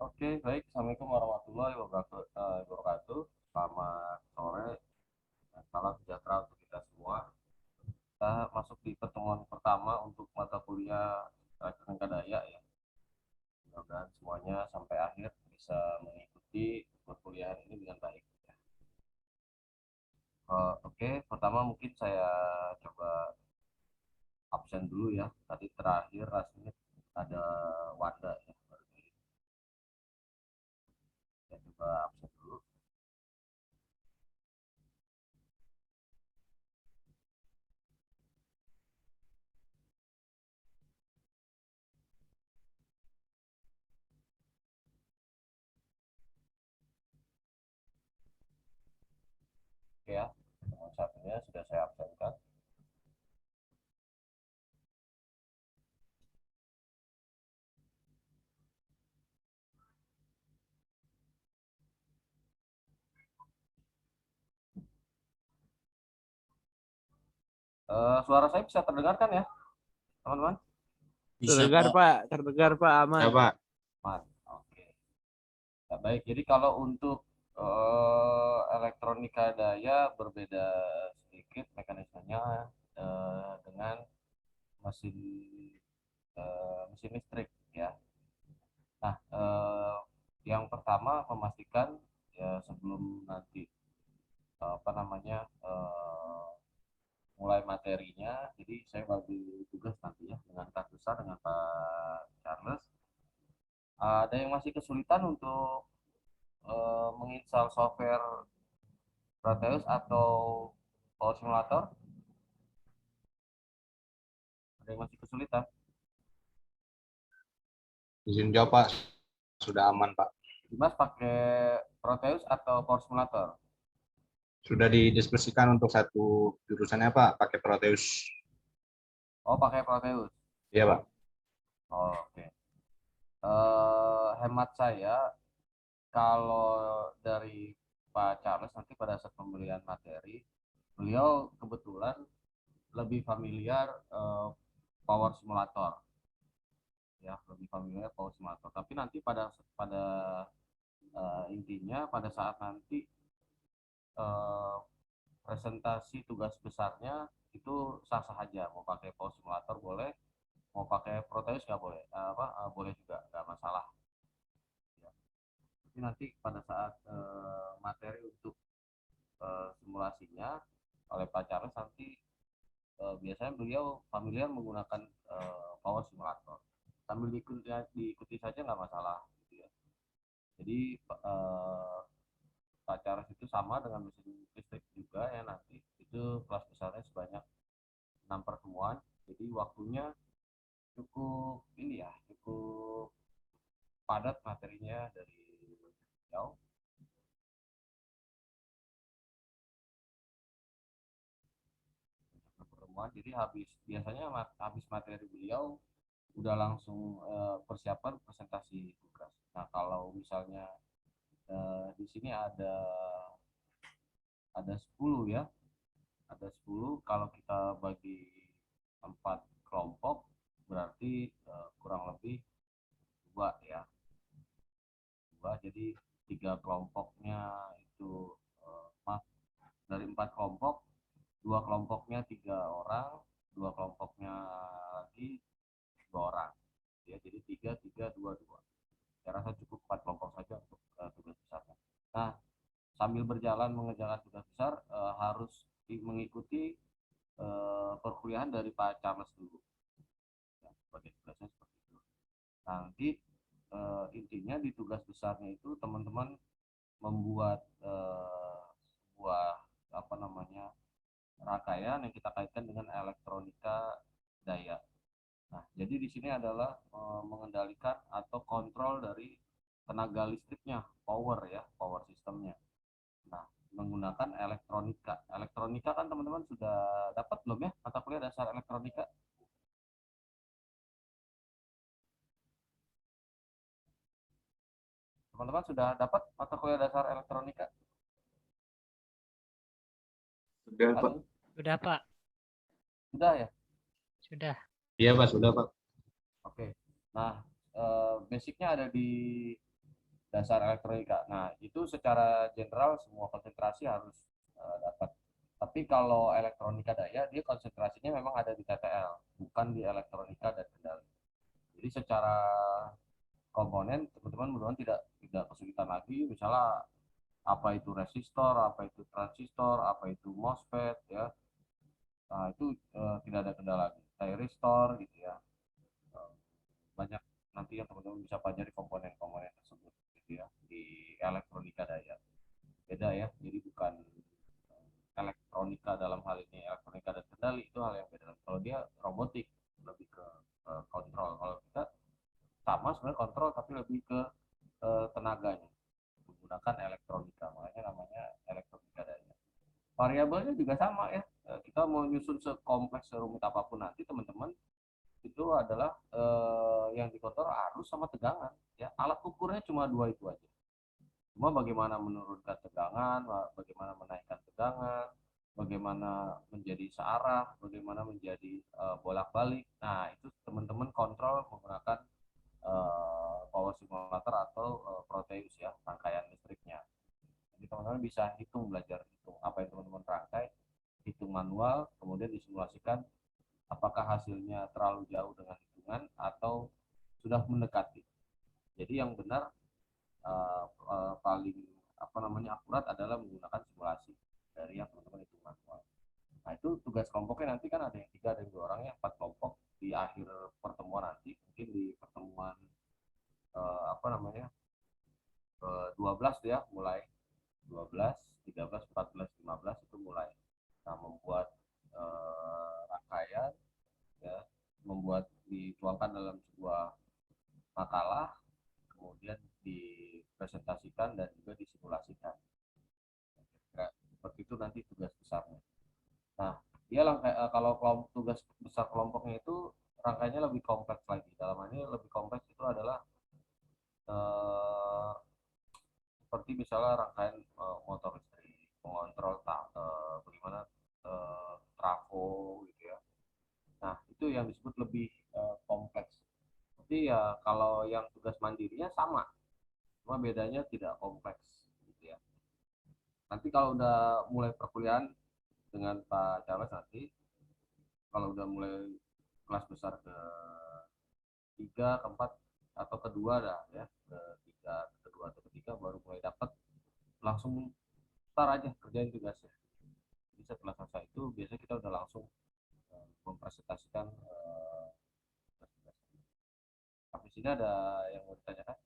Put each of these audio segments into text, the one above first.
Oke, baik. Assalamualaikum warahmatullahi wabarakatuh. Selamat sore. Salam sejahtera untuk kita semua. Kita masuk di pertemuan pertama untuk mata kuliah Rangkadaya ya. Mudah-mudahan semuanya sampai akhir bisa mengikuti perkuliahan ini dengan baik. Oke, pertama mungkin saya coba absen dulu ya. Tadi terakhir rasanya ada Wanda ya. Saya coba absen dulu. Oke ya, satunya sudah saya absenkan. Suara saya bisa terdengarkan ya, teman-teman? Bisa, Terdengar Pak. Pak, terdengar Pak, aman. Ya, Pak. Aman. Oke. Ya, baik. Jadi kalau untuk elektronika daya berbeda sedikit mekanismenya dengan mesin mesin listrik ya. Nah, yang pertama memastikan ya sebelum nanti apa namanya mulai materinya. Jadi saya bagi tugas nanti ya dengan Kak Besar dengan Pak Charles. Ada yang masih kesulitan untuk menginstal software Proteus atau Power Simulator? Ada yang masih kesulitan? Izin jawab, Pak. Sudah aman, Pak. Dimas pakai Proteus atau Power Simulator? Sudah didiskusikan untuk satu jurusannya, Pak, pakai Proteus. Oh, pakai Proteus. Iya, Pak. Oh, oke. Hemat saya, kalau dari Pak Charles nanti pada saat pembelian materi, beliau kebetulan lebih familiar Power Simulator. Ya, lebih familiar Power Simulator. Tapi nanti pada pada intinya pada saat nanti eh, presentasi tugas besarnya itu sah-sah aja, mau pakai Power Simulator boleh, mau pakai Proteus nggak boleh, boleh juga nggak masalah ya. Tapi nanti pada saat materi untuk simulasinya oleh Pak Charles nanti biasanya beliau familiar menggunakan Power Simulator, sambil diikuti saja nggak masalah gitu ya. Jadi Pak Charles itu sama dengan mesin listrik juga ya, nanti itu kelas besarnya sebanyak 6 pertemuan. Jadi waktunya cukup ini ya, cukup padat materinya dari jauh. Pertemuan, jadi biasanya habis materi beliau udah langsung persiapan presentasi tugas. Nah kalau misalnya di sini ada 10 ya, ada 10, kalau kita bagi 4 kelompok berarti kurang lebih dua ya, dua, jadi 3 kelompoknya itu dari 4 kelompok, 2 kelompoknya 3 orang, 2 kelompoknya lagi 2 orang ya, jadi 3 3 2 2. Saya rasa cukup 4 kelompok saja untuk tugas besarnya. Nah, sambil berjalan mengerjakan tugas besar harus mengikuti perkuliahan dari Pak Charles dulu ya, sebagai tugasnya seperti itu. Nanti intinya di tugas besarnya itu teman-teman membuat sebuah apa namanya rangkaian yang kita kaitkan dengan elektronika daya. Nah, jadi di sini adalah mengendalikan atau kontrol dari tenaga listriknya, power ya, power sistemnya. Nah, menggunakan elektronika. Elektronika kan teman-teman sudah dapat belum ya mata kuliah dasar elektronika? Teman-teman sudah dapat mata kuliah dasar elektronika? Sudah, Pak. Sudah, Pak. Sudah ya? Sudah. Iya, Pak. Sudah, Pak. Oke. Nah, basicnya ada di dasar elektronika. Nah, itu secara general semua konsentrasi harus dapat. Tapi kalau elektronika daya, dia konsentrasinya memang ada di TTL, bukan di elektronika dan kendali. Jadi secara komponen, teman-teman mudah-mudahan tidak kesulitan lagi. Misalnya apa itu resistor, apa itu transistor, apa itu MOSFET, ya. Nah, itu tidak ada kendala lagi. Thyristor, gitu ya. Banyak nanti yang teman-teman bisa pelajari komponen-komponen tersebut, gitu ya, di elektronika daya. Beda ya, jadi bukan elektronika dalam hal ini elektronika dan kendali, itu hal yang beda. Kalau dia robotik lebih ke kontrol. Kalau kita sama sebenarnya kontrol tapi lebih ke tenaganya menggunakan elektronika, makanya namanya elektronika daya. Variabelnya juga sama ya. Kita mau nyusun sekompleks serumit apapun nanti teman-teman, itu adalah yang dikontrol arus sama tegangan ya. Alat ukurnya cuma dua itu aja. Cuma bagaimana menurunkan tegangan, bagaimana menaikkan tegangan, bagaimana menjadi searah, bagaimana menjadi bolak-balik. Nah, itu teman-teman kontrol menggunakan power simulator atau Proteus ya, rangkaian listriknya. Jadi teman-teman bisa hitung, belajar hitung apa yang teman-teman rangkai, hitung manual, kemudian disimulasikan apakah hasilnya terlalu jauh dengan hitungan atau sudah mendekati. Jadi yang benar paling akurat adalah menggunakan simulasi dari yang teman-teman hitung manual. Nah, itu tugas kelompoknya nanti kan ada yang 3, ada yang 2 orang ya, 4 kelompok di akhir pertemuan nanti, mungkin di pertemuan 12 ya, mulai 12, 13, 14, 15 itu mulai. Nah, membuat rangkaian ya, membuat dituangkan dalam sebuah makalah, kemudian dipresentasikan dan juga disimulasikan. Kira seperti itu nanti tugas besarnya. Nah, dia kalau tugas besar kelompoknya itu rangkaiannya lebih kompleks lagi. Dalam hal ini lebih kompleks itu adalah eh, seperti misalnya rangkaian motor listrik, mengontrol bagaimana trafo gitu ya. Nah, itu yang disebut lebih kompleks. Tapi ya kalau yang tugas mandirinya sama, cuma bedanya tidak kompleks gitu ya. Nanti kalau udah mulai perkuliahan dengan Pak Charles nanti, kalau udah mulai kelas besar ke 3, keempat atau kedua dah ya, ketiga, kedua atau ketiga baru mulai dapat, langsung start aja kerjain tugasnya. Jadi setelah selesai itu biasanya kita udah langsung mempresentasikan tugas-tugas. Habis ini ada yang mau ditanyakan?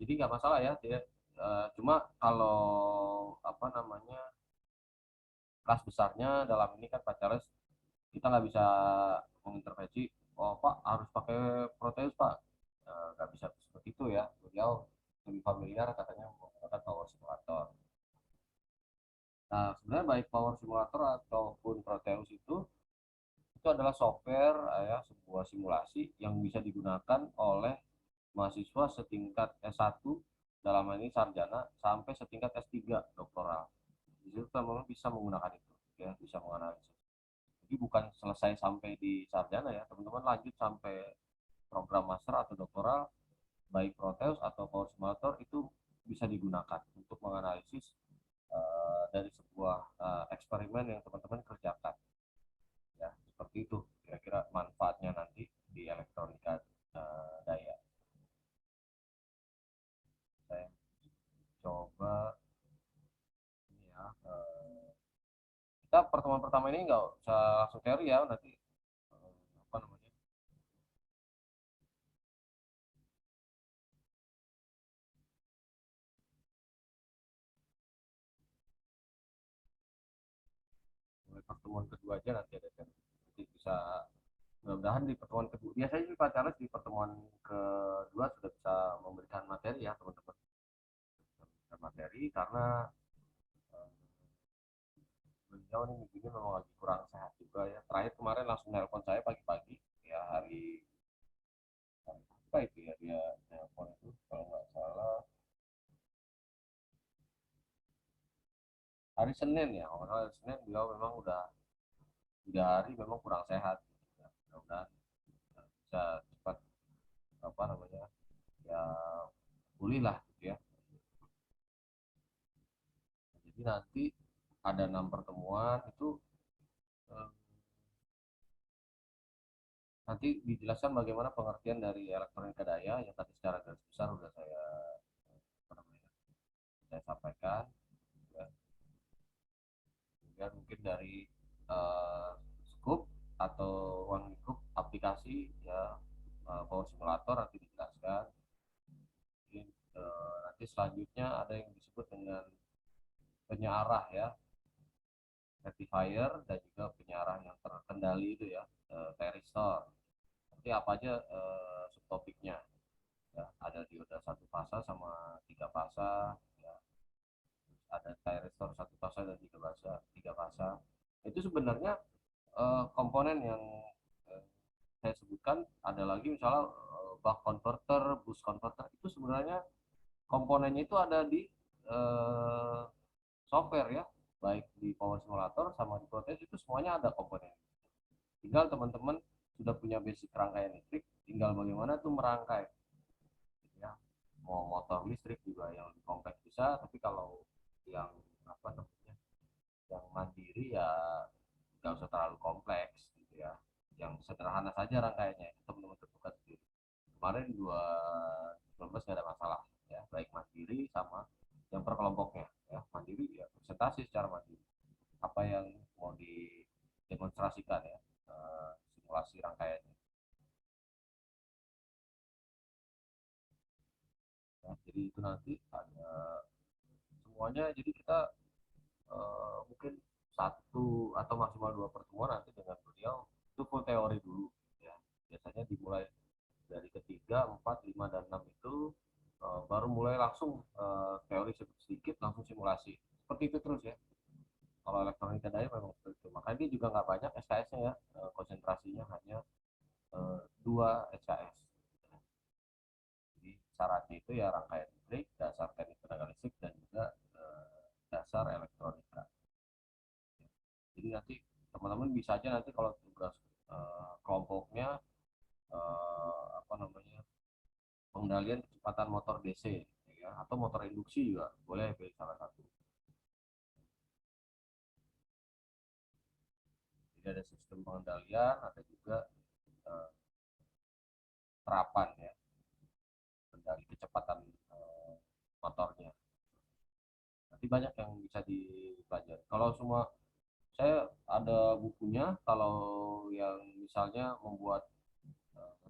Jadi nggak masalah ya, dia cuma kalau kelas besarnya dalam ini kan Pak Charles, kita nggak bisa mengintervensi, oh Pak harus pakai Proteus Pak, nggak bisa seperti itu ya. Beliau lebih familiar katanya menggunakan power simulator. Nah, sebenarnya baik power simulator ataupun Proteus itu adalah software ya, sebuah simulasi yang bisa digunakan oleh mahasiswa setingkat S1, dalam hal ini sarjana, sampai setingkat S3 doktoral. Di situ teman-teman bisa menggunakan itu ya, bisa menganalisis. Jadi bukan selesai sampai di sarjana ya, teman-teman lanjut sampai program master atau doktoral, baik Proteus atau Power Simulator itu bisa digunakan untuk menganalisis dari sebuah eksperimen yang teman-teman kerjakan. Ya, seperti itu kira-kira manfaatnya nanti di elektronika daya. Saya coba ini ya. Kita pertemuan pertama ini nggak usah langsung teori ya, nanti apa namanya, mulai pertemuan kedua aja nanti ada teori. Nanti bisa, mudah-mudahan di pertemuan kedua, biasanya sih Pak Charles di pertemuan kedua sudah bisa memberikan materi ya teman-teman, materi karena eh, beliau nih minggu ini memang lagi kurang sehat juga ya. Terakhir kemarin langsung nelpon saya pagi-pagi ya, hari apa itu ya, dia nelpon itu kalau nggak salah hari Senin ya, kalau nggak salah hari Senin beliau memang udah 3 hari memang kurang sehat. Ya, mudah-mudahan bisa cepat apa namanya ya pulih lah gitu ya. Jadi nanti ada 6 pertemuan itu, eh, nanti dijelaskan bagaimana pengertian dari elektronika daya yang tadi secara garis besar sudah saya apa namanya, saya sampaikan. Ya. Kemudian mungkin dari scoop atau ruang lingkup aplikasi ya, power simulator nanti dijelaskan. Mungkin nanti selanjutnya ada yang disebut dengan penyearah ya, rectifier, dan juga penyearah yang terkendali itu ya, thyristor. Nanti apa aja subtopiknya ya, ada dioda 1 fasa sama 3 fasa ya, ada thyristor 1 fasa dan 3 fasa. 3 fasa itu sebenarnya komponen yang eh, saya sebutkan. Ada lagi misalnya buck converter, boost converter, itu sebenarnya komponennya itu ada di eh, software ya, baik di power simulator sama di protes itu semuanya ada komponen. Tinggal teman-teman sudah punya basic rangkaian listrik, tinggal bagaimana tuh merangkai ya. Mau motor listrik juga yang lebih kompleks bisa, tapi kalau yang apa namanya, yang mandiri ya nggak usah terlalu kompleks gitu ya, yang sederhana saja rangkaiannya itu teman-teman tentukan sendiri. Kemarin 2019 nggak ada masalah ya, baik mandiri sama yang per kelompoknya ya. Mandiri ya presentasi secara mandiri apa yang mau didemonstrasikan ya, simulasi rangkaiannya ya. Jadi itu nanti ada semuanya, jadi kita mungkin 1 atau maksimal 2 pertemuan nanti dengan beliau itu full teori dulu ya. Biasanya dimulai dari ketiga, 4, 5, dan 6 itu baru mulai langsung teori sedikit langsung simulasi. Seperti itu terus ya. Kalau elektronika daya memang seperti itu. Makanya dia juga nggak banyak SKS-nya ya, konsentrasinya hanya 2 SKS. Jadi syaratnya itu ya rangkaian listrik, dasar teknik tenaga listrik, dan juga dasar elektronika. Jadi nanti teman-teman bisa aja nanti kalau tugas kelompoknya apa namanya, pengendalian kecepatan motor DC ya, atau motor induksi juga boleh pilih salah satu. Jadi ada sistem pengendalian, ada juga eh, terapan ya, kendali kecepatan motornya. Nanti banyak yang bisa dipelajari. Kalau semua saya ada bukunya, kalau yang misalnya membuat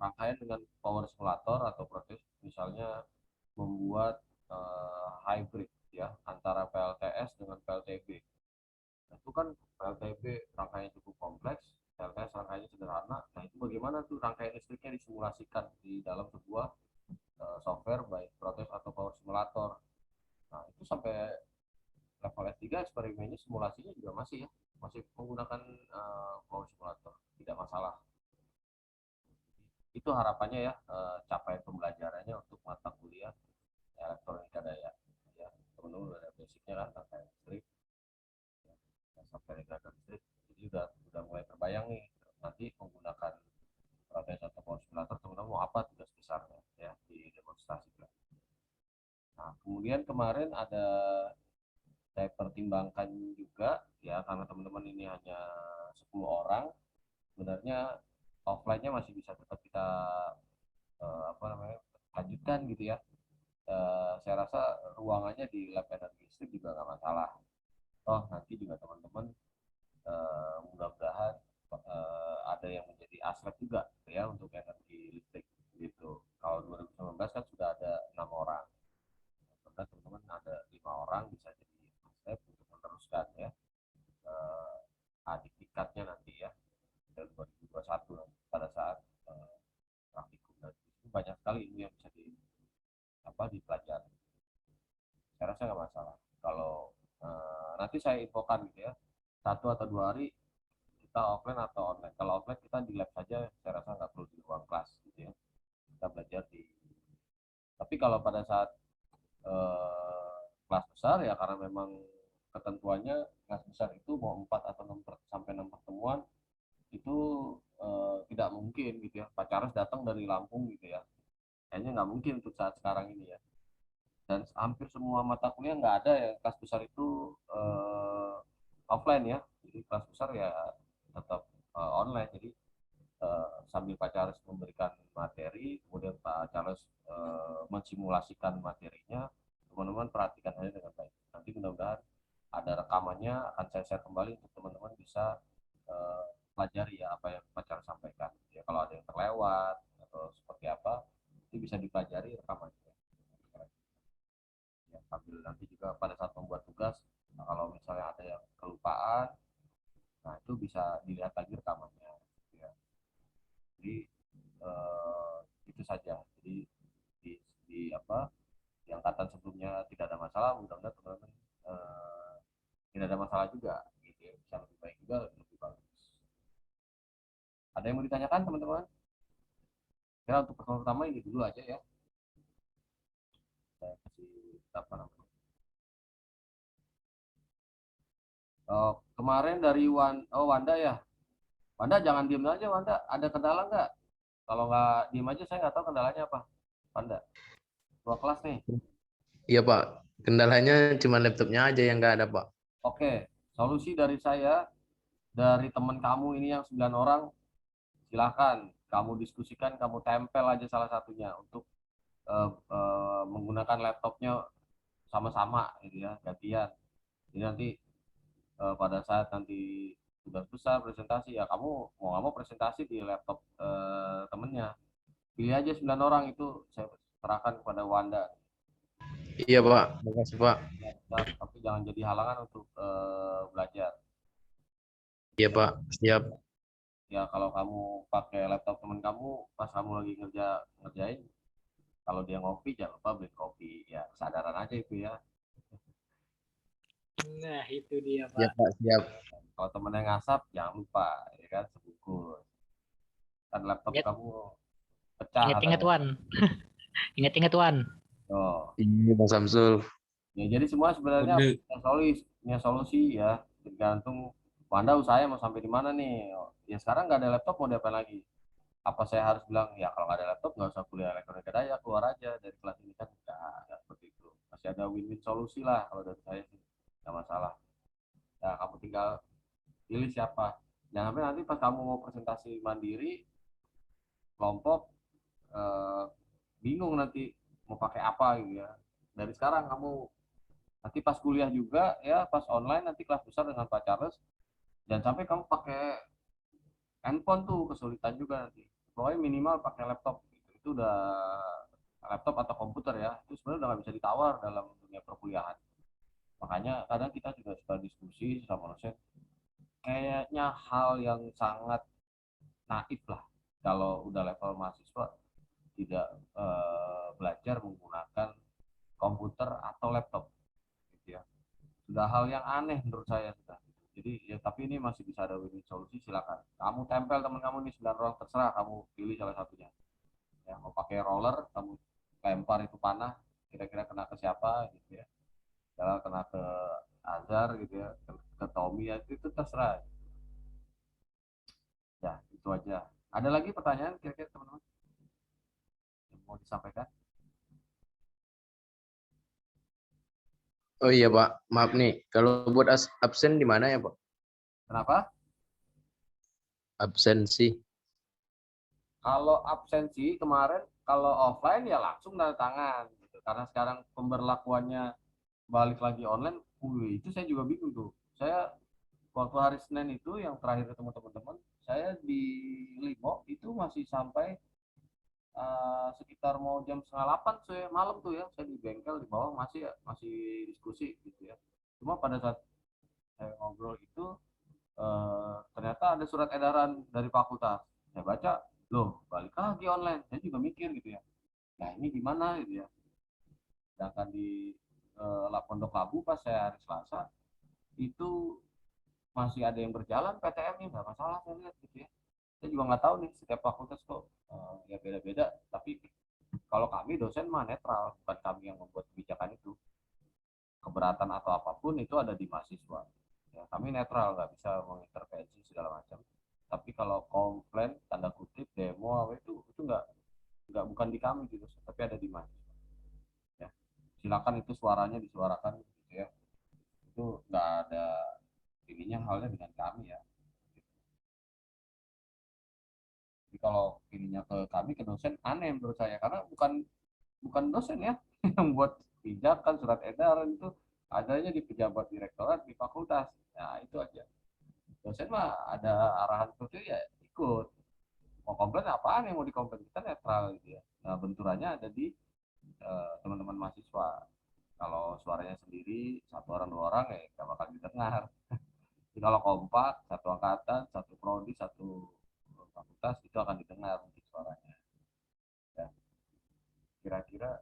rangkaian dengan power simulator atau proses, misalnya membuat hybrid ya antara PLTS dengan PLTB. Nah, itu kan PLTB rangkaiannya cukup kompleks, PLTS rangkaiannya sederhana. Nah, itu bagaimana tuh rangkaian listriknya disimulasikan di dalam sebuah software baik protes atau power simulator. Nah, itu sampai level S3 eksperimennya simulasinya juga masih ya, masih menggunakan power simulator, tidak masalah. Itu harapannya ya, capaian pembelajarannya untuk mata kuliah elektronika daya ya. Teman-teman udah ada basicnya kan tentang listrik ya, sampai regulator listrik, jadi udah mulai terbayang nih nanti menggunakan protes atau power simulator teman-teman mau apa tugas besarnya ya di demonstrasikan. Nah, kemudian kemarin ada saya pertimbangkan juga ya, karena teman-teman ini hanya 10 orang, sebenarnya offline-nya masih bisa tetap kita apa namanya, lanjutkan gitu ya. Saya rasa ruangannya di lab energi listrik juga nggak masalah. Oh, nanti juga teman-teman mudah-mudahan ada yang menjadi aslep juga ya untuk energi listrik gitu. Kalau 2019 kan sudah ada 6 orang, karena teman-teman ada 5 orang bisa jadi aslep untuk meneruskan ya adik tingkatnya nanti ya dari 2021 nanti pada saat praktikum. Dan itu banyak sekali ilmu yang bisa dipelajari. Saya rasa nggak masalah kalau nanti saya infokan gitu ya, 1 atau 2 hari kita offline atau online. Kalau offline kita di lab saja, saya rasa nggak perlu di ruang kelas gitu ya, kita belajar di. Tapi kalau pada saat kelas besar ya, karena memang ketentuannya kelas besar itu mau 4 atau 6 pertemuan itu tidak mungkin gitu ya. Pak Charles datang dari Lampung gitu ya, kayaknya nggak mungkin untuk saat sekarang ini ya. Dan hampir semua mata kuliah nggak ada ya kelas besar itu offline ya, jadi kelas besar ya tetap online. Jadi sambil Pak Charles memberikan materi, kemudian Pak Charles mensimulasikan materinya, teman-teman perhatikan aja dengan baik. Nanti mudah-mudahan ada rekamannya, akan saya share kembali untuk teman-teman bisa pelajari ya apa yang Pak Charles sampaikan. Ya, kalau ada yang terlewat atau seperti apa, itu bisa dipelajari rekamannya. Ya, sambil nanti juga pada saat membuat tugas, nah, kalau misalnya ada yang kelupaan, nah itu bisa dilihat lagi rekamannya. Ya. Jadi itu saja. Jadi di apa di angkatan sebelumnya tidak ada masalah, mudah-mudahan teman-teman eh, tidak ada masalah juga gitu ya, bisa lebih baik juga, lebih bagus. Ada yang mau ditanyakan teman-teman? Kira untuk pertemuan pertama ini dulu aja ya, saya kasih apa namanya. Kemarin dari Wanda ya. Wanda jangan diem aja, Wanda, ada kendala nggak? Kalau nggak diem aja saya nggak tahu kendalanya apa. Wanda, dua kelas nih. Iya Pak, kendalanya cuma laptopnya aja yang nggak ada Pak. Oke, solusi dari saya, dari teman kamu ini yang 9 orang, silakan kamu diskusikan, kamu tempel aja salah satunya untuk menggunakan laptopnya sama-sama gitu ya, gantian. Jadi nanti pada saat nanti tugas besar presentasi ya, kamu mau nggak mau presentasi di laptop temennya. Pilih aja 9 orang itu, saya serahkan kepada Wanda. Iya Pak, makasih Pak. Tapi jangan jadi halangan untuk belajar. Iya Pak, siap. Ya kalau kamu pakai laptop temen kamu pas kamu lagi ngerjain, kalau dia ngopi jangan lupa beli kopi ya, kesadaran aja itu ya. Nah, itu dia, Iya Pak. Pak, siap. Kalau temennya ngasap jangan lupa ya kan, sebungkus kan laptop Ingat, kamu pecah ingat-ingat katanya. Wan. Ingat-ingat Wan. Oh Iya Pak Samsul. ya, jadi semua sebenarnya Udah. punya solusi ya, tergantung Wanda usahanya mau sampai di mana nih. Oh, ya sekarang nggak ada laptop mau diapain lagi? Apa saya harus bilang ya kalau nggak ada laptop nggak usah kuliah elektronika daya, keluar aja dari kelas ini kan? Nggak seperti itu, masih ada win-win solusi lah kalau dari saya sih, nggak masalah. Ya kamu tinggal pilih siapa, jangan sampai nanti pas kamu mau presentasi mandiri kelompok eh, bingung nanti mau pakai apa gitu ya. Dari sekarang kamu nanti pas kuliah juga ya, pas online nanti kelas besar dengan Pak Charles, jangan sampai kamu pakai handphone tuh kesulitan juga nanti. Pokoknya minimal pakai laptop gitu. Itu udah laptop atau komputer ya, itu sebenarnya udah nggak bisa ditawar dalam dunia perkuliahan. Makanya kadang kita juga suka diskusi sama dosen, kayaknya hal yang sangat naif lah kalau udah level mahasiswa tidak belajar menggunakan komputer atau laptop gitu ya. Sudah hal yang aneh menurut saya sudah. Jadi ya, tapi ini masih bisa ada win-win solusi, silakan. Kamu tempel teman kamu nih 9 orang, terserah kamu pilih salah satunya. Ya, mau pakai roller, kamu lempar itu panah, kira-kira kena ke siapa gitu ya. Kalau kena ke Azhar gitu ya, ke Tommy ya, itu terserah. Ya, itu aja. Ada lagi pertanyaan kira-kira teman-teman yang mau disampaikan? Oh iya Pak, maaf nih. Kalau buat absen di mana ya Pak? Kenapa? Absensi. Kalau absensi kemarin, kalau offline ya langsung tanda tangan gitu. Karena sekarang pemberlakuannya balik lagi online, itu saya juga bingung tuh. Saya waktu hari Senin itu yang terakhir ketemu teman-teman, saya di Limo itu masih sampai sekitar mau jam setengah 8 saya malam tuh ya, saya di bengkel di bawah masih diskusi gitu ya. Cuma pada saat saya ngobrol itu ternyata ada surat edaran dari fakultas. Saya baca, loh balik lagi online. Saya juga mikir gitu ya. Nah ini gimana gitu ya. Sedangkan di Pondok Labu pas saya hari Selasa itu masih ada yang berjalan PTM-nya, nggak masalah saya lihat gitu ya. Saya juga nggak tahu nih setiap fakultas kok ya beda-beda. Tapi kalau kami dosen mah netral, bukan kami yang membuat kebijakan itu. keberatan atau apapun itu ada di mahasiswa. Ya, kami netral, nggak bisa mengintervensi segala macam. Tapi kalau komplain tanda kutip demo apa itu nggak bukan di kami gitu, tapi ada di mahasiswa. Ya, silakan itu suaranya disuarakan gitu ya. Itu nggak ada ininya halnya dengan kami ya. Jadi kalau ininya ke kami ke dosen aneh menurut saya karena bukan bukan dosen ya yang buat kebijakan surat edaran itu adanya di pejabat direktorat di fakultas. Nah itu aja. Dosen mah ada arahan seperti itu ya ikut. Mau komplain apaan yang mau dikomplain kita netral gitu ya. Nah benturannya ada di teman-teman mahasiswa. Kalau suaranya sendiri satu orang dua orang ya nggak bakal didengar. Jadi kalau kompak satu angkatan satu prodi satu fakultas itu akan didengar mungkin suaranya. Ya, kira-kira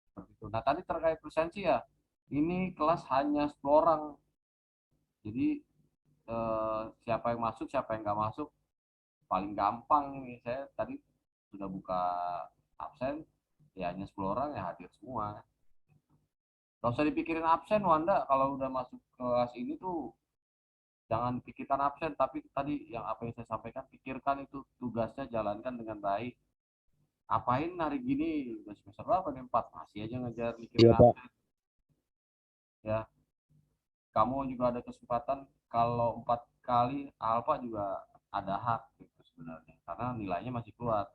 seperti itu. Nah tadi terkait presensi ya, ini kelas hanya 10 orang. Jadi siapa yang masuk, siapa yang nggak masuk, paling gampang nih. Saya tadi sudah buka absen, ya hanya 10 orang ya hadir semua. Gak usah dipikirin absen, Wanda. Kalau udah masuk kelas ini tuh jangan pikirkan absen, tapi tadi yang apa yang saya sampaikan, pikirkan itu tugasnya jalankan dengan baik. Apain hari gini udah semester berapa nih 4 masih aja ngejar mikirin Iya, Pak. absen ya. Kamu juga ada kesempatan kalau 4 kali alfa juga ada hak gitu sebenarnya karena nilainya masih keluar.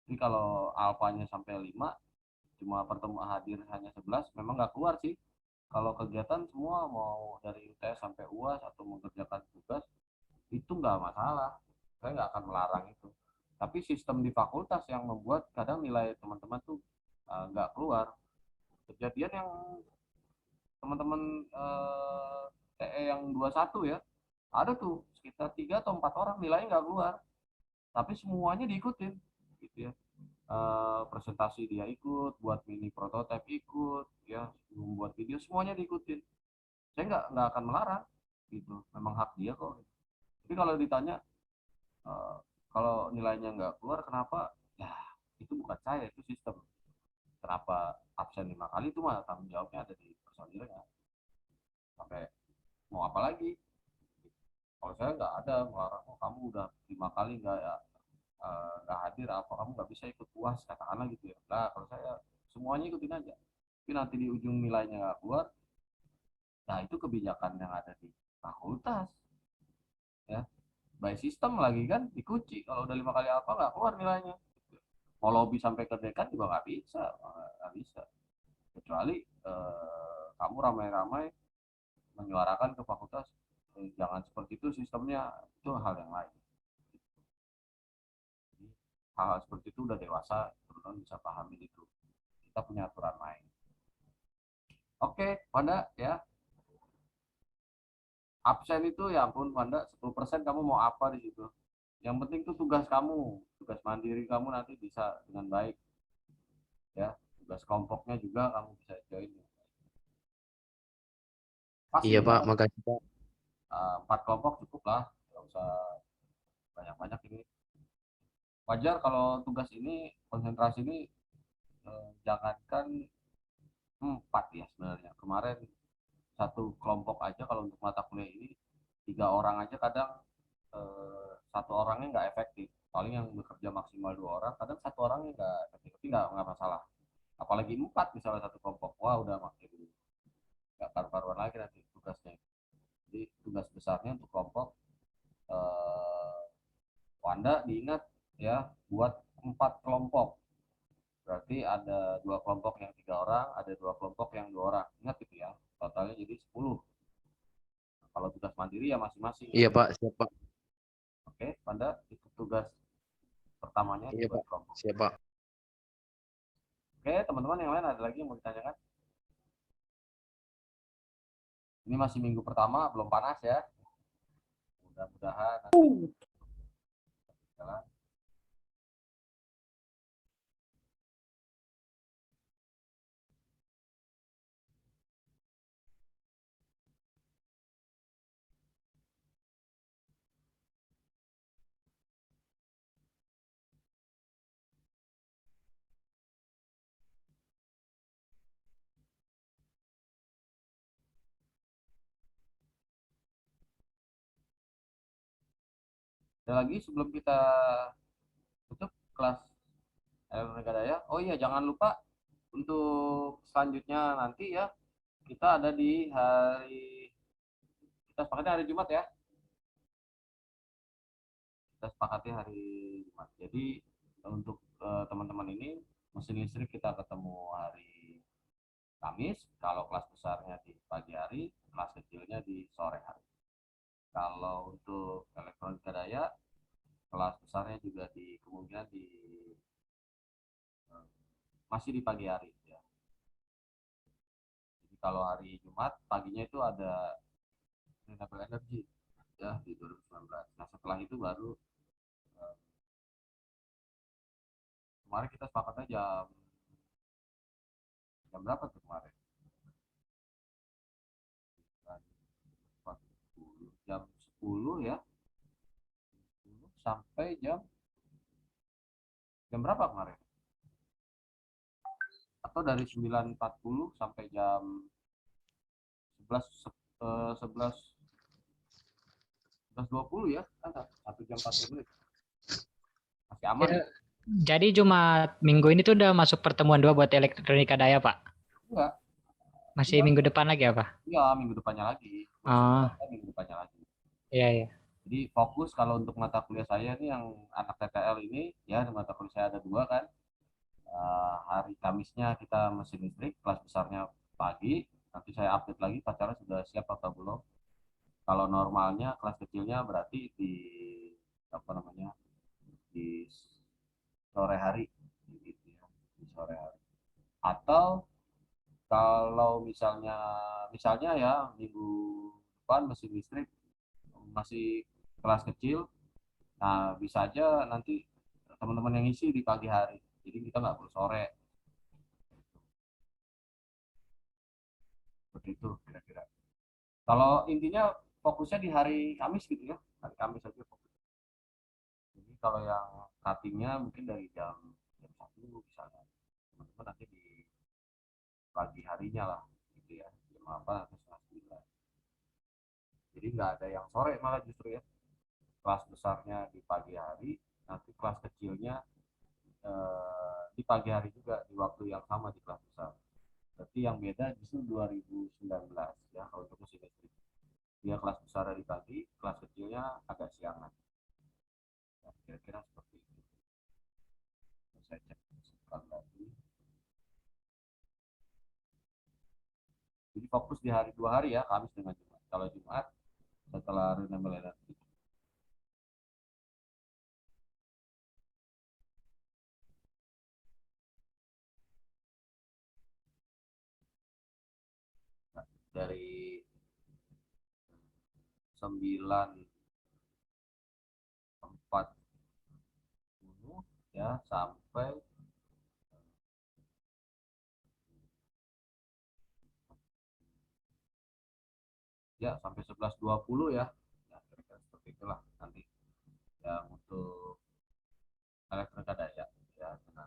Jadi kalau alfanya sampai 5 cuma pertemuan hadir hanya 11 memang nggak keluar sih. Kalau kegiatan semua mau dari UTS sampai UAS atau mengerjakan tugas itu nggak masalah, saya nggak akan melarang itu. Tapi sistem di fakultas yang membuat kadang nilai teman-teman tuh nggak keluar. Kejadian yang teman-teman TE yang 21 ya, ada tuh sekitar 3 atau 4 orang nilainya nggak keluar, tapi semuanya diikutin gitu ya. Presentasi dia ikut, buat mini prototipe ikut, ya membuat video semuanya diikutin. Saya nggak akan melarang gitu, memang hak dia kok. Tapi kalau ditanya eh, kalau nilainya nggak keluar kenapa? Ya itu bukan saya, itu sistem. Kenapa absen 5 kali itu mah tanggung jawabnya ada di personilnya. Sampai mau apa lagi? Kalau saya nggak ada melarang, oh, kamu udah 5 kali nggak ya nggak hadir, apa kamu nggak bisa ikut puas katakanlah gitu ya. Nah kalau saya semuanya ikutin aja. Tapi nanti di ujung nilainya nggak keluar, nah itu kebijakan yang ada di fakultas ya. By sistem lagi kan dikunci kalau udah 5 kali apa nggak keluar nilainya. Mau lobby sampai ke dekan juga nggak bisa. Kecuali kamu ramai-ramai menyuarakan ke fakultas jangan seperti itu sistemnya, itu hal yang lain. Jadi, hal-hal seperti itu udah dewasa teman-teman bisa pahami itu, kita punya aturan main. Oke Wanda ya, absen itu ya ampun Wanda 10% kamu mau apa di situ, yang penting tuh tugas kamu, tugas mandiri kamu nanti bisa dengan baik ya, tugas kelompoknya juga kamu bisa join pasti Iya, Pak. banget. Makasih, Pak. 4 kelompok cukup lah, nggak usah banyak-banyak ini. Wajar kalau tugas ini konsentrasi ini jangankan 4 ya sebenarnya. Kemarin satu kelompok aja kalau untuk mata kuliah ini 3 orang aja kadang satu orangnya nggak efektif. Paling yang bekerja maksimal 2 orang, kadang satu orangnya nggak efektif, tapi nggak masalah. Apalagi 4 misalnya satu kelompok, wah udah makin nggak karu-karuan lagi nanti tugasnya. Jadi tugas besarnya untuk kelompok eh, Wanda diingat ya buat 4 kelompok. Berarti ada 2 kelompok yang 3 orang, ada 2 kelompok yang 2 orang. Ingat itu ya, totalnya jadi 10. Nah, kalau tugas mandiri ya masing-masing. Iya, Pak. Siap, Pak. Oke, Anda itu tugas pertamanya Iya, dibuat Pak. kelompok. Siap, Pak. Oke, teman-teman yang lain ada lagi yang mau ditanyakan? Ini masih minggu pertama, belum panas ya. Mudah-mudahan nanti jalan. Ada lagi sebelum kita tutup kelas elektronika daya. Oh iya, jangan lupa untuk selanjutnya nanti ya, kita ada di hari, kita sepakati hari Jumat ya. Kita sepakati hari Jumat. Jadi untuk teman-teman ini mesin listrik kita ketemu hari Kamis. Kalau kelas besarnya di pagi hari, kelas kecilnya di sore hari. Kalau untuk elektronika daya, kelas besarnya juga di kemungkinan di masih di pagi hari ya. Jadi kalau hari Jumat paginya itu ada renewable energy ya di 2019. Nah setelah itu baru kemarin kita sepakatnya jam berapa tuh kemarin? Jam 10 ya, 10 sampai jam berapa kemarin? Atau dari 9.40 sampai jam 11 11 11.20 ya, kan 1 jam 40 menit. Masih aman. Ya, jadi Jumat minggu ini tuh udah masuk pertemuan 2 buat elektronika daya, Pak. Enggak. Masih Iya. minggu depan lagi ya, Pak? Iya, minggu depannya lagi. Oh, Minggu depannya lagi. iya, iya. Jadi fokus kalau untuk mata kuliah saya nih yang anak TTL ini ya, mata kuliah saya ada 2 kan. Hari Kamisnya kita mesin listrik, kelas besarnya pagi. Nanti saya update lagi pacarnya sudah siap atau belum. Kalau normalnya kelas kecilnya berarti di apa namanya di sore hari, gitu ya, di sore hari. Atau kalau misalnya ya minggu depan mesin listrik masih kelas kecil, nah bisa aja nanti teman-teman yang isi di pagi hari. Jadi kita nggak perlu sore. Seperti itu kira-kira. Kalau intinya fokusnya di hari Kamis gitu ya, hari Kamis saja fokus. Jadi kalau yang cuttingnya mungkin dari jam 1 misalnya, teman-teman nanti di pagi harinya lah, gitu ya, jam apa atau setengah 9. Jadi nggak ada yang sore malah justru ya, kelas besarnya di pagi hari, nanti kelas kecilnya di pagi hari juga di waktu yang sama di kelas besar. Berarti yang beda justru 2019 ya kalau untuk mesin listrik. Dia kelas besar di pagi, kelas kecilnya agak siangan. Nah, kira-kira seperti itu. Saya cek sekali lagi. Jadi fokus di hari 2 hari ya, Kamis dengan Jumat. Kalau Jumat setelah renewable energy. Nah, dari 9.40 ya sampai ya sampai 11.20 ya. Ya kira-kira seperti itulah nanti yang untuk elektronika daya ya dengan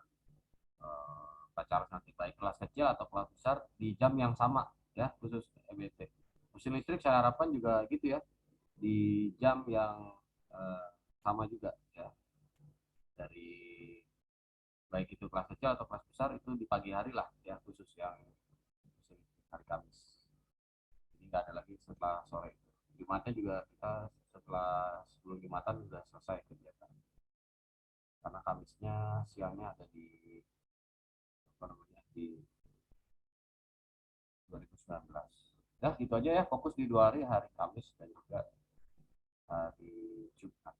pacar nanti baik kelas kecil atau kelas besar di jam yang sama ya, khusus EBT. Mesin listrik saya harapkan juga gitu ya, di jam yang sama juga ya, dari baik itu kelas kecil atau kelas besar itu di pagi hari lah ya, khusus yang hari Kamis. Jadi nggak ada lagi setelah sore. Jumatnya juga kita setelah sebelum Jumatan sudah selesai kegiatan. Karena Kamisnya siangnya ada di apa namanya di 2019. Ya gitu aja ya, fokus di 2 hari, hari Kamis dan juga hari Jumat.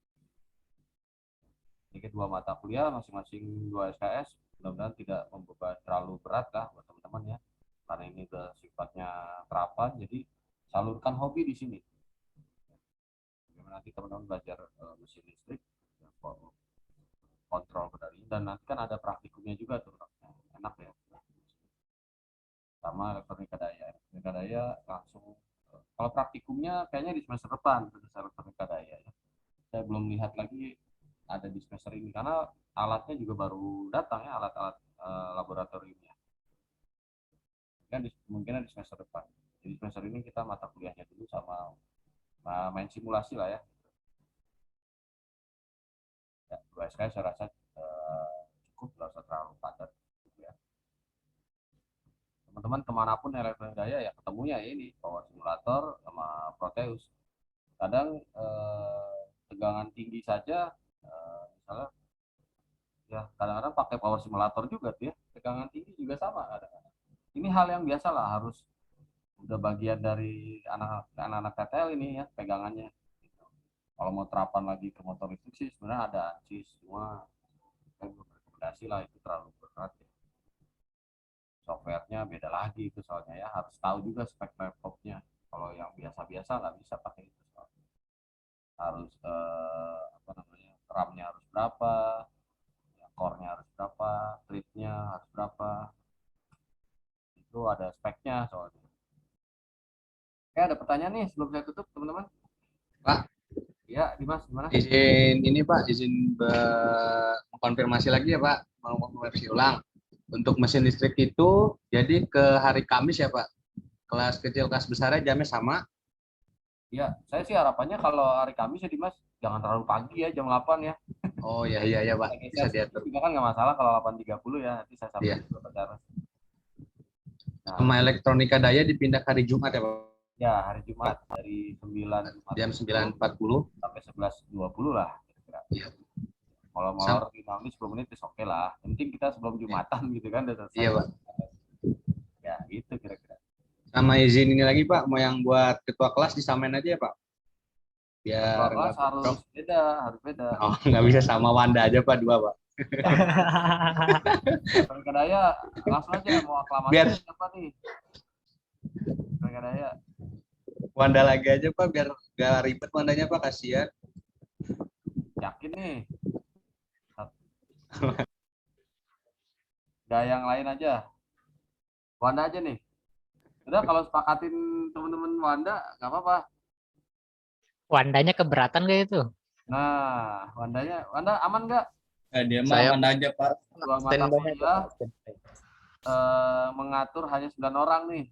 Ini kedua mata kuliah masing-masing 2 SKS, mudah-mudahan tidak membeban terlalu berat lah buat teman-teman ya, karena ini udah sifatnya terapan, jadi salurkan hobi di sini. Bagaimana nanti teman-teman belajar mesin listrik, kontrol kendali, dan nanti kan ada praktikumnya juga tuh, enak ya. Sama elektronika daya langsung, kalau praktikumnya kayaknya di semester depan elektronika daya ya. Saya belum lihat lagi ada di semester ini karena alatnya juga baru datang ya, alat-alat laboratoriumnya. Mungkin di semester depan. Jadi semester ini kita mata kuliahnya dulu sama main simulasi lah ya. PSK saya rasa cukup, nggak usah terlalu padat gitu ya. Teman-teman kemanapun elektronik daya ya ketemunya ini power simulator sama Proteus. Kadang tegangan tinggi saja, misalnya ya kadang-kadang pakai power simulator juga tuh ya, tegangan tinggi juga sama kadang-kadang. Ini hal yang biasa lah, harus udah bagian dari anak-anak TTL ini ya pegangannya. Kalau mau terapan lagi ke motor listrik sih sebenarnya ada ANSYS, cuma saya belum rekomendasi lah, itu terlalu berat ya. Softwarenya beda lagi itu soalnya ya, harus tahu juga spek laptopnya. Kalau yang biasa-biasa nggak bisa pakai itu soalnya. Harus apa namanya, RAM-nya harus berapa, ya, core-nya harus berapa, thread-nya harus berapa, itu ada speknya soalnya. Oke, ada pertanyaan nih sebelum saya tutup teman-teman. Pak, Ya Dimas gimana? izin ini Pak, izin mengkonfirmasi lagi ya Pak, mau konfirmasi ulang. Untuk mesin listrik itu jadi ke hari Kamis ya Pak? Kelas kecil, kelas besarnya jamnya sama? Ya, saya sih harapannya kalau hari Kamis ya Dimas, jangan terlalu pagi ya, jam 8 ya. Oh iya iya ya Pak, Saya bisa geser sedikit diatur. juga kan nggak masalah kalau 8.30 ya, nanti saya Iya. sampaikan ke pacaran. Nah, Sama elektronika daya dipindah ke hari Jumat ya Pak? ya hari Jumat dari 9 Jam 9.40. sampai 11.20 lah kira-kira. Iya. Kalau Sam molor 5 menit 10 menit oke lah. Yang penting kita sebelum Jumatan gitu kan udah selesai. iya Pak. Ya gitu kira-kira. Sama izin ini lagi Pak, mau yang buat ketua kelas disamain aja ya Pak? Ketua Biar kelas nggak bentrok. harus beda. Oh, nggak bisa sama Wanda aja Pak, dua Pak. Elektronika daya langsung aja mau aklamasi Biar siapa nih? Elektronika daya. Wanda lagi aja Pak, biar nggak ribet Wandanya Pak, kasihan. Yakin nih. Gak yang lain aja. Wanda aja nih. Udah kalau sepakatin teman-teman Wanda nggak apa-apa. Wandanya keberatan gak itu? Nah, Wanda aman nggak? Dia mah Saya aman aja Pak. Dua mata standby aja, kuliah Pak. Standby. mengatur hanya 9 orang nih,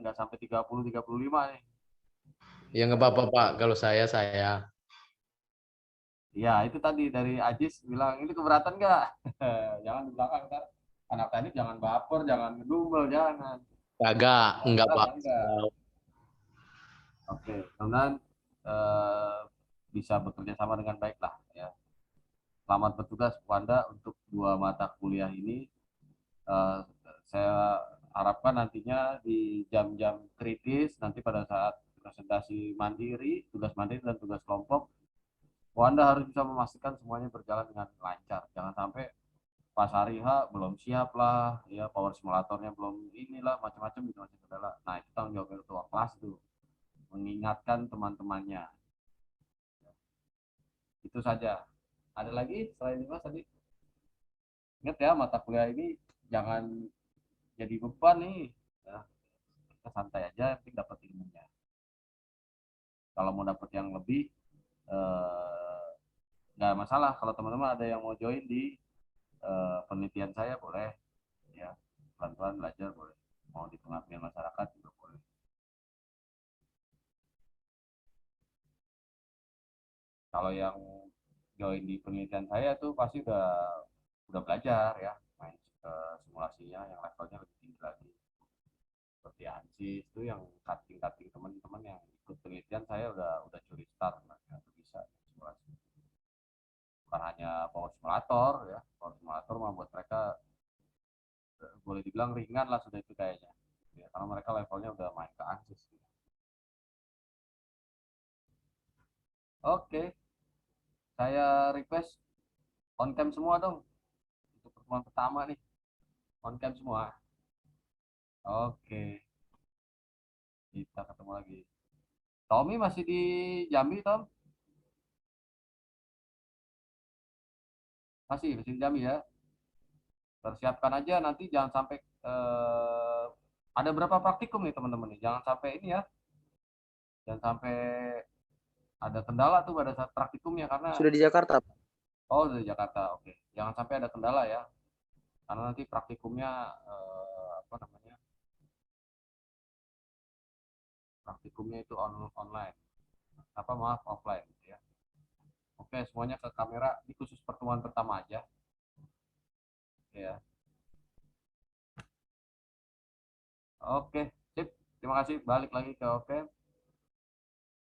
nggak sampai 35 nih. Ya nggak apa-apa Pak, kalau saya. Ya itu tadi dari Ajis bilang ini keberatan nggak? Jangan di belakang ntar anak teknik jangan baper, jangan ngedumel, jangan. Enggak Enggak, Pak. enggak. Oke, kemudian eh, bisa bekerja sama dengan baik lah ya. Selamat bertugas Wanda untuk 2 mata kuliah ini. Eh, saya harapkan nantinya di jam-jam kritis nanti pada saat presentasi mandiri, tugas mandiri dan tugas kelompok, Wanda harus bisa memastikan semuanya berjalan dengan lancar. Jangan sampai pas hari H belum siap lah, ya power simulatornya belum inilah macam-macam gitu macam kendala. Nah itu tanggung jawab ketua kelas tuh mengingatkan teman-temannya. Itu saja. Ada lagi selain itu mas tadi? Ingat ya mata kuliah ini jangan jadi beban nih. Ya, kita santai aja, yang penting dapat ilmunya. Kalau mau dapat yang lebih, nggak masalah. Kalau teman-teman ada yang mau join di penelitian saya boleh, ya pelan-pelan belajar boleh. Mau di pengabdian masyarakat juga boleh. Kalau yang join di penelitian saya tuh pasti udah belajar ya, main simulasinya yang levelnya lebih tinggi lagi. Seperti ANSYS itu yang cutting teman-teman yang ikut penelitian saya udah curi start, mereka tuh bisa simulasi. Bukan hanya power simulator ya, power simulator membuat mereka boleh dibilang ringan lah sudah itu kayaknya ya, karena mereka levelnya udah main ke ANSYS gitu. Oke, saya request on cam semua dong untuk pertemuan pertama nih, on cam semua. Oke, kita ketemu lagi. Tommy masih di Jambi, Tom? Masih di Jambi ya. Persiapkan aja nanti jangan sampai ada berapa praktikum nih teman-teman nih. Jangan sampai ini ya. Jangan sampai ada kendala tuh pada saat praktikumnya karena Sudah di Jakarta, Pak. oh dari Jakarta. Oke. Jangan sampai ada kendala ya. Karena nanti praktikumnya apa namanya? Praktikumnya itu online. Apa maaf offline gitu ya. Oke, semuanya ke kamera. Ini khusus pertemuan pertama aja. Ya. Oke, sip. Terima kasih. Balik lagi ke oke.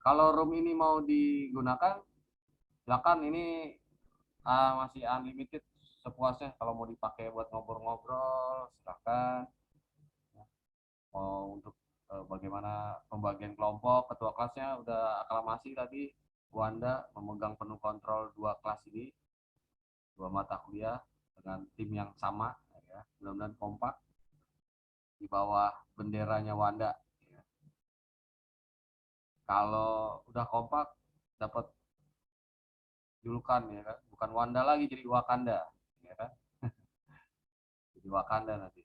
Kalau room ini mau digunakan, silakan. Ini masih unlimited sepuasnya. Kalau mau dipakai buat ngobrol-ngobrol, silakan. Mau untuk bagaimana pembagian kelompok, ketua kelasnya udah aklamasi tadi. Wanda memegang penuh kontrol 2 kelas ini, 2 mata kuliah dengan tim yang sama. Ya. Mudah-mudahan kompak di bawah benderanya Wanda. Ya. Kalau udah kompak, dapat julukan ya kan, bukan Wanda lagi jadi Wakanda, ya kan? Jadi Wakanda nanti.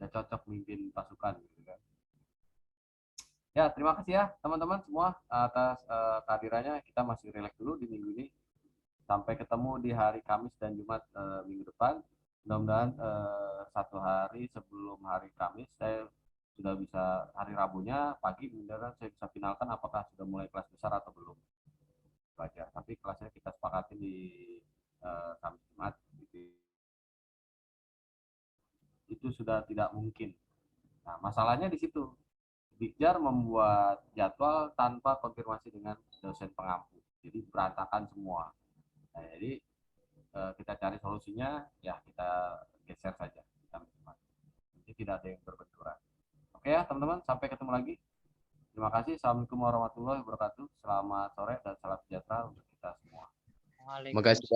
Udah cocok mimpin pasukan gitu kan. Ya, terima kasih ya teman-teman semua atas kehadirannya. Kita masih relax dulu di minggu ini. Sampai ketemu di hari Kamis dan Jumat minggu depan. Mudah-mudahan 1 hari sebelum hari Kamis saya sudah bisa, hari Rabunya pagi mudah-mudahan saya bisa finalkan apakah sudah mulai kelas besar atau belum belajar. Tapi kelasnya kita sepakati di Kamis Jumat. Itu sudah tidak mungkin. Nah, masalahnya di situ. Bigjar membuat jadwal tanpa konfirmasi dengan dosen pengampu. Jadi berantakan semua. Nah, jadi kita cari solusinya, ya kita geser saja. Jadi tidak ada yang berbenturan. Oke ya teman-teman, sampai ketemu lagi. Terima kasih. Assalamualaikum warahmatullahi wabarakatuh. Selamat sore dan salam sejahtera untuk kita semua. Makasih.